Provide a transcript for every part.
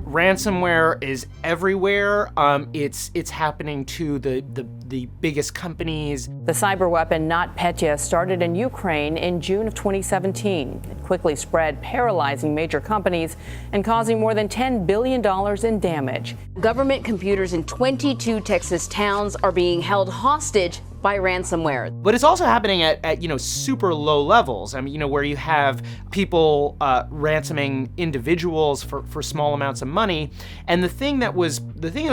Ransomware is everywhere. It's happening to the biggest companies. The cyber weapon NotPetya started in Ukraine in June of 2017. It quickly spread, paralyzing major companies and causing more than $10 billion in damage. Government computers in 22 Texas towns are being held hostage by ransomware. But it's also happening at super low levels. I mean, where you have people ransoming individuals for small amounts of money. And the thing that was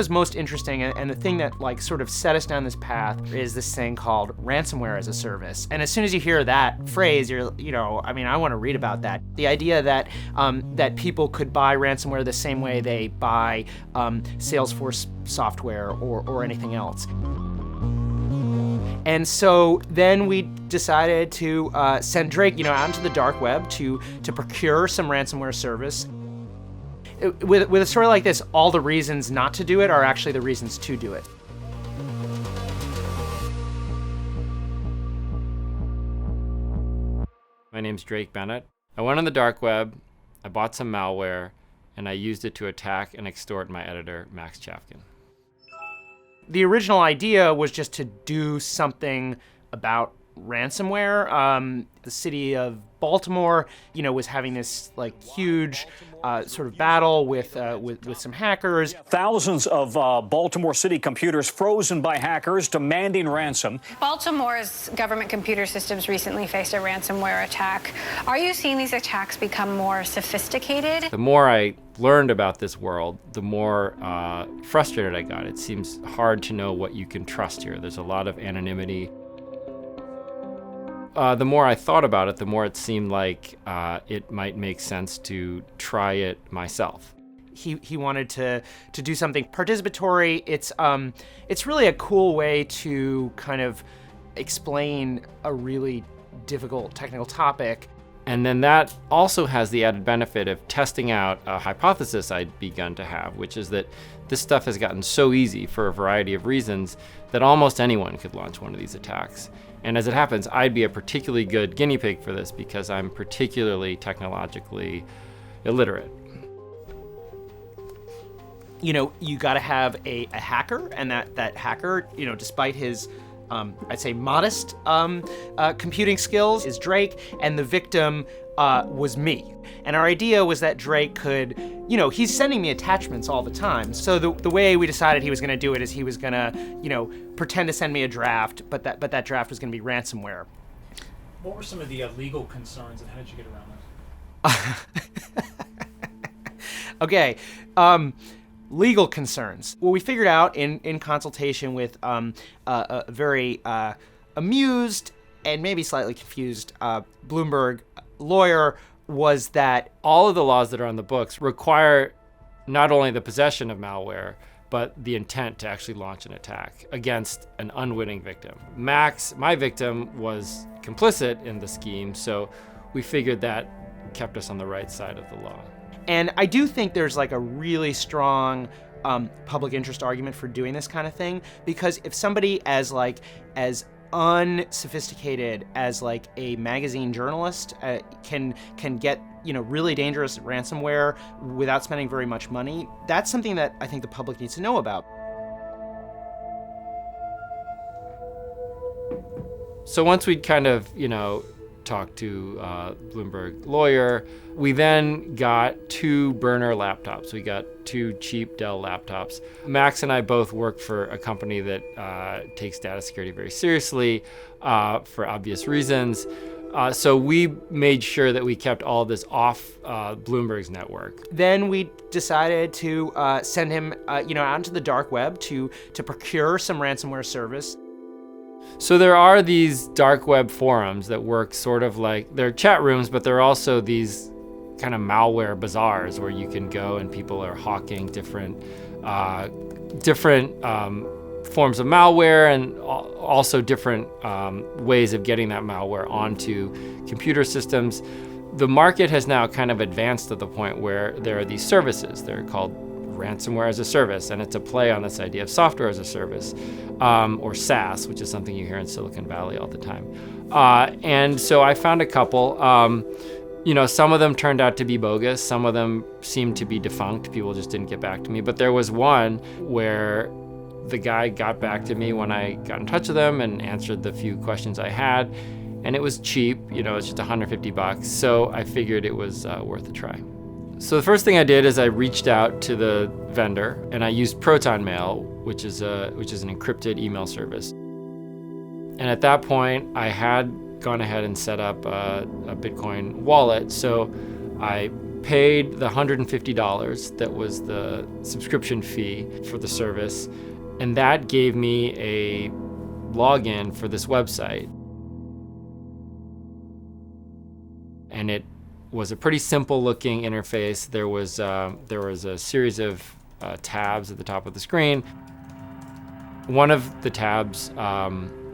most interesting, and the thing that like sort of set us down this path, is this thing called ransomware as a service. And as soon as you hear that phrase, I want to read about that. The idea that that people could buy ransomware the same way they buy Salesforce software or anything else. And so then we decided to send Drake, out into the dark web to procure some ransomware service. With a story like this, all the reasons not to do it are actually the reasons to do it. My name's Drake Bennett. I went on the dark web, I bought some malware, and I used it to attack and extort my editor, Max Chafkin. The original idea was just to do something about ransomware. The city of Baltimore, was having this like huge sort of battle with some hackers. Thousands of Baltimore City computers frozen by hackers demanding ransom. Baltimore's government computer systems recently faced a ransomware attack. Are you seeing these attacks become more sophisticated? The more I learned about this world, the more frustrated I got. It seems hard to know what you can trust here. There's a lot of anonymity. The more I thought about it, the more it seemed like it might make sense to try it myself. He wanted to do something participatory. It's really a cool way to kind of explain a really difficult technical topic. And then that also has the added benefit of testing out a hypothesis I'd begun to have, which is that this stuff has gotten so easy for a variety of reasons that almost anyone could launch one of these attacks. And as it happens, I'd be a particularly good guinea pig for this because I'm particularly technologically illiterate. You got to have a hacker, and that hacker, despite his I'd say modest computing skills, is Drake, and the victim was me. And our idea was that Drake could, he's sending me attachments all the time. So the way we decided he was going to do it is he was going to, pretend to send me a draft, but that draft was going to be ransomware. What were some of the legal concerns, and how did you get around those? Okay. Legal concerns. Well, we figured out in consultation with a very amused and maybe slightly confused Bloomberg lawyer was that all of the laws that are on the books require not only the possession of malware, but the intent to actually launch an attack against an unwitting victim. Max, my victim, was complicit in the scheme, so we figured that kept us on the right side of the law. And I do think there's like a really strong public interest argument for doing this kind of thing, because if somebody as unsophisticated as like a magazine journalist can get really dangerous ransomware without spending very much money, that's something that I think the public needs to know about. So once we'd kind of talked to Bloomberg lawyer, we then got 2 burner laptops. We got 2 cheap Dell laptops. Max and I both work for a company that takes data security very seriously for obvious reasons. So we made sure that we kept all of this off Bloomberg's network. Then we decided to send him out into the dark web to procure some ransomware service. So there are these dark web forums that work sort of like, they're chat rooms, but they're also these kind of malware bazaars where you can go and people are hawking different forms of malware and also different ways of getting that malware onto computer systems. The market has now kind of advanced to the point where there are these services. They're called ransomware as a service, and it's a play on this idea of software as a service, or SaaS, which is something you hear in Silicon Valley all the time. And so I found a couple. Some of them turned out to be bogus. Some of them seemed to be defunct. People just didn't get back to me. But there was one where the guy got back to me when I got in touch with him and answered the few questions I had. And it was cheap, it's just $150. So I figured it was worth a try. So the first thing I did is I reached out to the vendor and I used Protonmail, which is an encrypted email service. And at that point, I had gone ahead and set up a Bitcoin wallet. So I paid the $150 that was the subscription fee for the service. And that gave me a login for this website. And it was a pretty simple looking interface. There was a series of tabs at the top of the screen. One of the tabs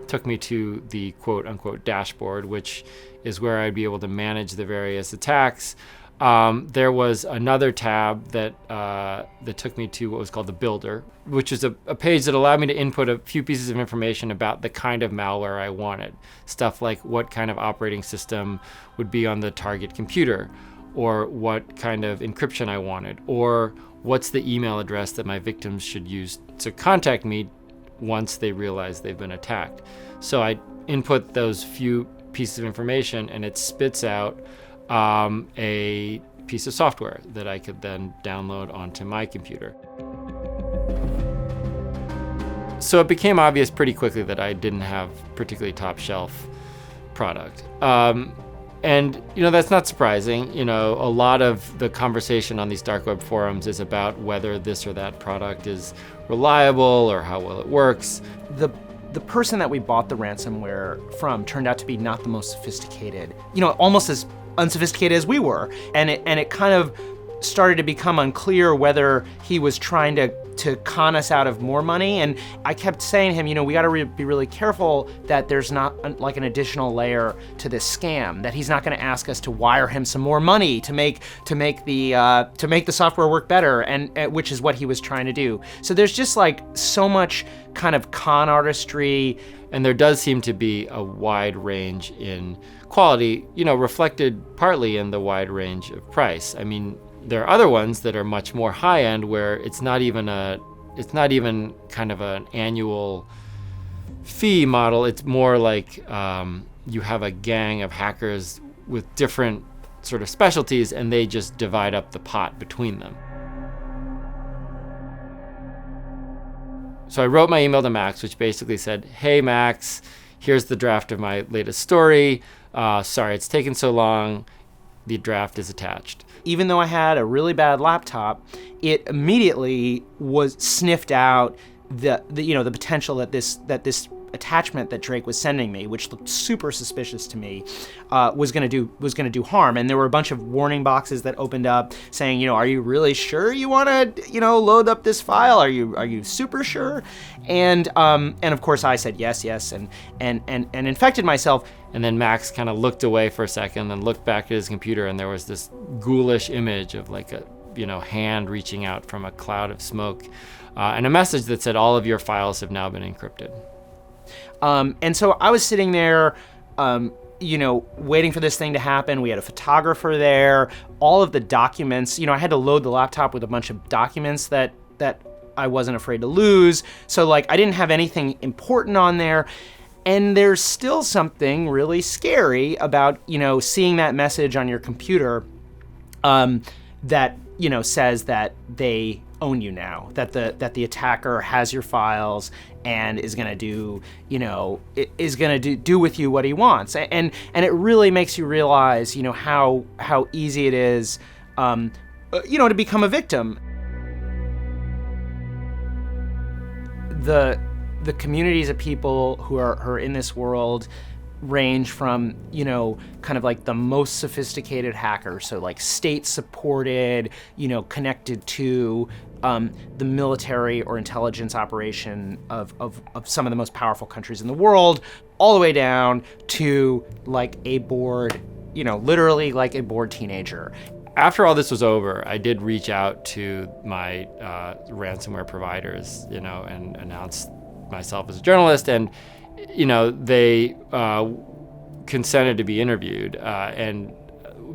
took me to the quote unquote dashboard, which is where I'd be able to manage the various attacks. There was another tab that took me to what was called the builder, which is a page that allowed me to input a few pieces of information about the kind of malware I wanted. Stuff like what kind of operating system would be on the target computer, or what kind of encryption I wanted, or what's the email address that my victims should use to contact me once they realize they've been attacked. So I input those few pieces of information and it spits out a piece of software that I could then download onto my computer. So it became obvious pretty quickly that I didn't have particularly top shelf product. And that's not surprising. A lot of the conversation on these dark web forums is about whether this or that product is reliable or how well it works. The person that we bought the ransomware from turned out to be not the most sophisticated, almost as unsophisticated as we were. And it kind of started to become unclear whether he was trying to con us out of more money. And I kept saying to him, we got to be really careful that there's not like an additional layer to this scam, that he's not going to ask us to wire him some more money to make the software work better, and which is what he was trying to do. So there's just like so much kind of con artistry. And there does seem to be a wide range in quality, reflected partly in the wide range of price. I mean, there are other ones that are much more high end where it's not even kind of an annual fee model. It's more like you have a gang of hackers with different sort of specialties and they just divide up the pot between them. So I wrote my email to Max, which basically said, "Hey Max, here's the draft of my latest story. Sorry it's taken so long. The draft is attached." Even though I had a really bad laptop, it immediately was sniffed out the potential that this attachment that Drake was sending me, which looked super suspicious to me, was gonna do harm. And there were a bunch of warning boxes that opened up saying, are you really sure you want to load up this file? Are you super sure? And of course I said yes, and infected myself. And then Max kind of looked away for a second, then looked back at his computer, and there was this ghoulish image of like a hand reaching out from a cloud of smoke, and a message that said, "All of your files have now been encrypted." And so I was sitting there, waiting for this thing to happen. We had a photographer there. All of the documents, I had to load the laptop with a bunch of documents that I wasn't afraid to lose. So like I didn't have anything important on there. And there's still something really scary about, seeing that message on your computer that, says that they own you now, that the attacker has your files and is going to do, do with you what he wants. And it really makes you realize, how easy it is, to become a victim. The communities of people who are in this world range from, kind of like the most sophisticated hackers, so like state-supported, connected to the military or intelligence operation of some of the most powerful countries in the world, all the way down to like a bored, literally like a bored teenager. After all this was over, I did reach out to my ransomware providers, and announce myself as a journalist, and they consented to be interviewed, and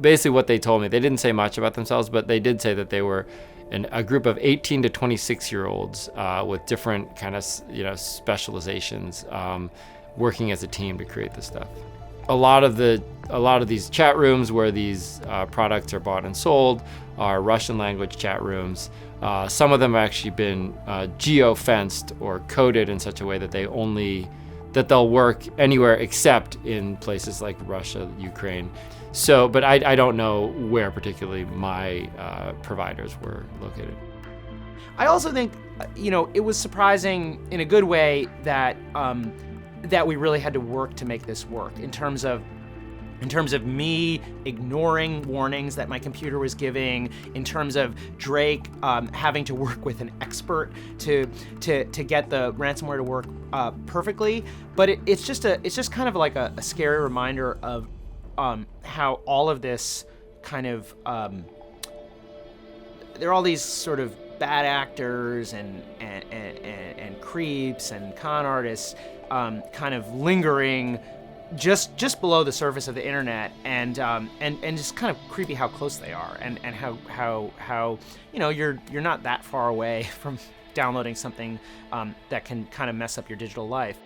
basically what they told me, they didn't say much about themselves, but they did say that they were a group of 18 to 26-year-olds with different kind of, specializations, working as a team to create this stuff. A lot of these chat rooms where these products are bought and sold are Russian language chat rooms. Some of them have actually been geo-fenced or coded in such a way that they'll work anywhere except in places like Russia, Ukraine. So, but I don't know where particularly my providers were located. I also think, it was surprising in a good way that that we really had to work to make this work in terms of me ignoring warnings that my computer was giving, in terms of Drake having to work with an expert to get the ransomware to work perfectly. But it's just kind of like a scary reminder of how all of this kind of there are all these sort of bad actors and creeps and con artists kind of lingering just below the surface of the internet, and just kind of creepy how close they are, and how you're not that far away from downloading something that can kind of mess up your digital life.